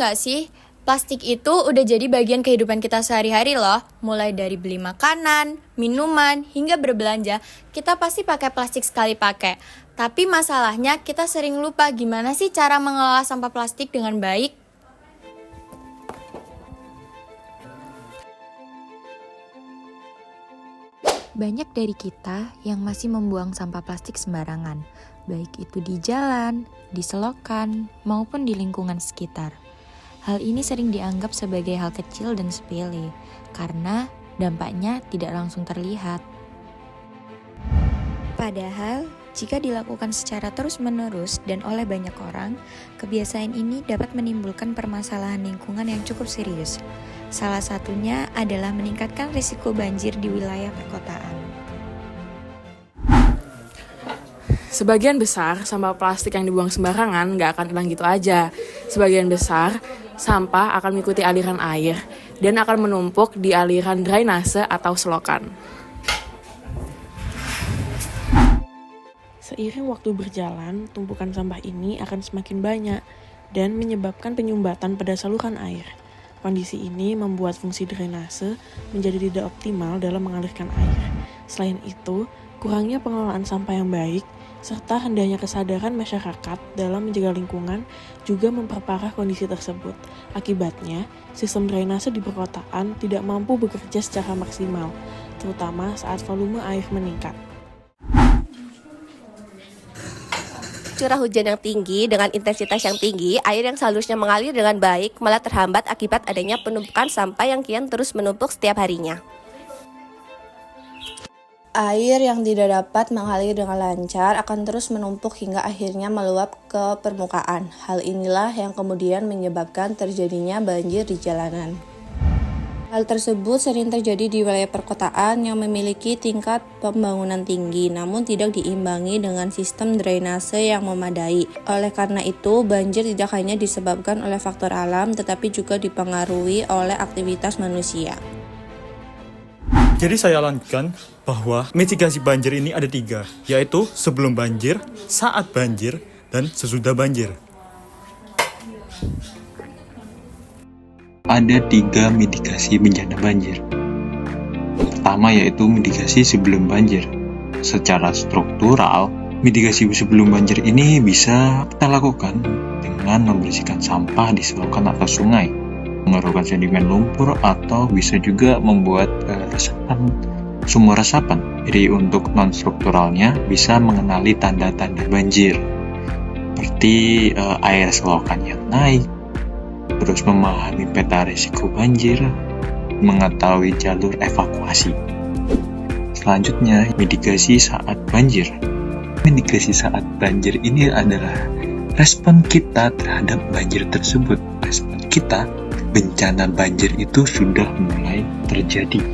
nggak sih? Plastik itu udah jadi bagian kehidupan kita sehari-hari loh. Mulai dari beli makanan, minuman, hingga berbelanja, kita pasti pakai plastik sekali pakai. Tapi masalahnya kita sering lupa gimana sih cara mengelola sampah plastik dengan baik. Banyak dari kita yang masih membuang sampah plastik sembarangan, baik itu di jalan, di selokan, maupun di lingkungan sekitar. Hal ini sering dianggap sebagai hal kecil dan sepele, karena dampaknya tidak langsung terlihat. Padahal, jika dilakukan secara terus-menerus dan oleh banyak orang, kebiasaan ini dapat menimbulkan permasalahan lingkungan yang cukup serius. Salah satunya adalah meningkatkan risiko banjir di wilayah perkotaan. Sebagian besar sampah plastik yang dibuang sembarangan nggak akan hilang gitu aja. Sebagian besar sampah akan mengikuti aliran air dan akan menumpuk di aliran drainase atau selokan. Seiring waktu berjalan, tumpukan sampah ini akan semakin banyak dan menyebabkan penyumbatan pada saluran air. Kondisi ini membuat fungsi drainase menjadi tidak optimal dalam mengalirkan air. Selain itu, kurangnya pengelolaan sampah yang baik serta rendahnya kesadaran masyarakat dalam menjaga lingkungan juga memperparah kondisi tersebut. Akibatnya, sistem drainase di perkotaan tidak mampu bekerja secara maksimal, terutama saat volume air meningkat. Curah hujan yang tinggi dengan intensitas yang tinggi, air yang seharusnya mengalir dengan baik malah terhambat akibat adanya penumpukan sampah yang kian terus menumpuk setiap harinya. Air yang tidak dapat mengalir dengan lancar akan terus menumpuk hingga akhirnya meluap ke permukaan. Hal inilah yang kemudian menyebabkan terjadinya banjir di jalanan. Hal tersebut sering terjadi di wilayah perkotaan yang memiliki tingkat pembangunan tinggi, namun tidak diimbangi dengan sistem drainase yang memadai. Oleh karena itu, banjir tidak hanya disebabkan oleh faktor alam, tetapi juga dipengaruhi oleh aktivitas manusia. Jadi saya lanjutkan bahwa mitigasi banjir ini ada 3, yaitu sebelum banjir, saat banjir, dan sesudah banjir. Ada 3 mitigasi bencana banjir. Pertama yaitu mitigasi sebelum banjir. Secara struktural, mitigasi sebelum banjir ini bisa kita lakukan dengan membersihkan sampah di selokan atau sungai, mengerukan sedimen lumpur, atau bisa juga membuat sumur resapan. Jadi untuk non-strukturalnya bisa mengenali tanda-tanda banjir, seperti air selokan yang naik, terus memahami peta risiko banjir, mengetahui jalur evakuasi. Selanjutnya, mitigasi saat banjir. Mitigasi saat banjir ini adalah respon kita terhadap banjir tersebut. Respon kita, bencana banjir itu sudah mulai terjadi.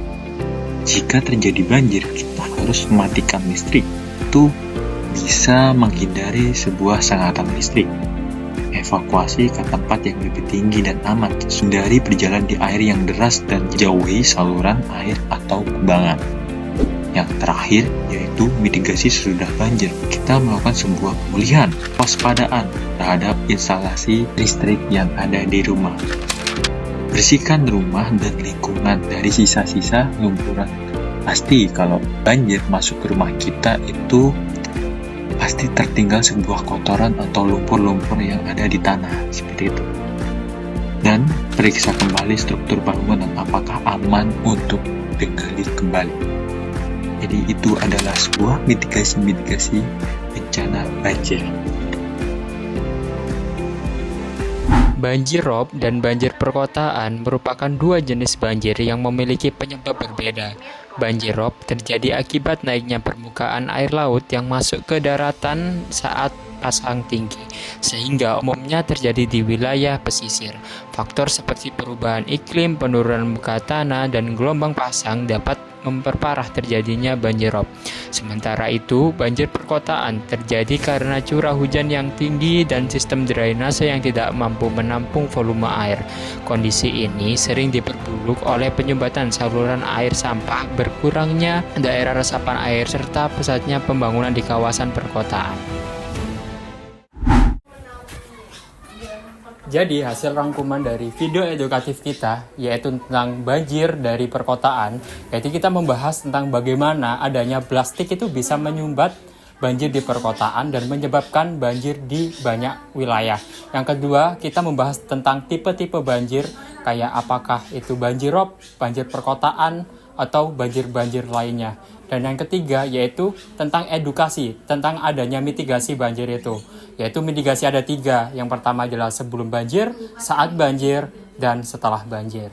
Jika terjadi banjir, kita harus mematikan listrik. Itu bisa menghindari sebuah sengatan listrik. Evakuasi ke tempat yang lebih tinggi dan aman, hindari berjalan di air yang deras dan jauhi saluran air atau kubangan. Yang terakhir yaitu mitigasi sesudah banjir. Kita melakukan sebuah pemulihan, waspadaan terhadap instalasi listrik yang ada di rumah. Bersihkan rumah dan lingkungan dari sisa-sisa lumpuran. Pasti kalau banjir masuk ke rumah kita itu pasti tertinggal sebuah kotoran atau lumpur-lumpur yang ada di tanah, seperti itu. Dan periksa kembali struktur bangunan apakah aman untuk digali kembali. Jadi itu adalah sebuah mitigasi bencana banjir. Banjir rob dan banjir perkotaan merupakan 2 jenis banjir yang memiliki penyebab berbeda. Banjir rob terjadi akibat naiknya permukaan air laut yang masuk ke daratan saat pasang tinggi, sehingga umumnya terjadi di wilayah pesisir. Faktor seperti perubahan iklim, penurunan muka tanah, dan gelombang pasang dapat memperparah terjadinya banjir rob. Sementara itu, banjir perkotaan terjadi karena curah hujan yang tinggi dan sistem drainase yang tidak mampu menampung volume air. Kondisi ini sering diperburuk oleh penyumbatan saluran air sampah, berkurangnya daerah resapan air, serta pesatnya pembangunan di kawasan perkotaan. Jadi hasil rangkuman dari video edukatif kita yaitu tentang banjir dari perkotaan, yaitu kita membahas tentang bagaimana adanya plastik itu bisa menyumbat banjir di perkotaan dan menyebabkan banjir di banyak wilayah. Yang kedua, kita membahas tentang tipe-tipe banjir, kayak apakah itu banjir rob, banjir perkotaan, atau banjir-banjir lainnya. Dan yang ketiga yaitu tentang edukasi, tentang adanya mitigasi banjir itu. Yaitu mitigasi ada 3. Yang pertama adalah sebelum banjir, saat banjir, dan setelah banjir.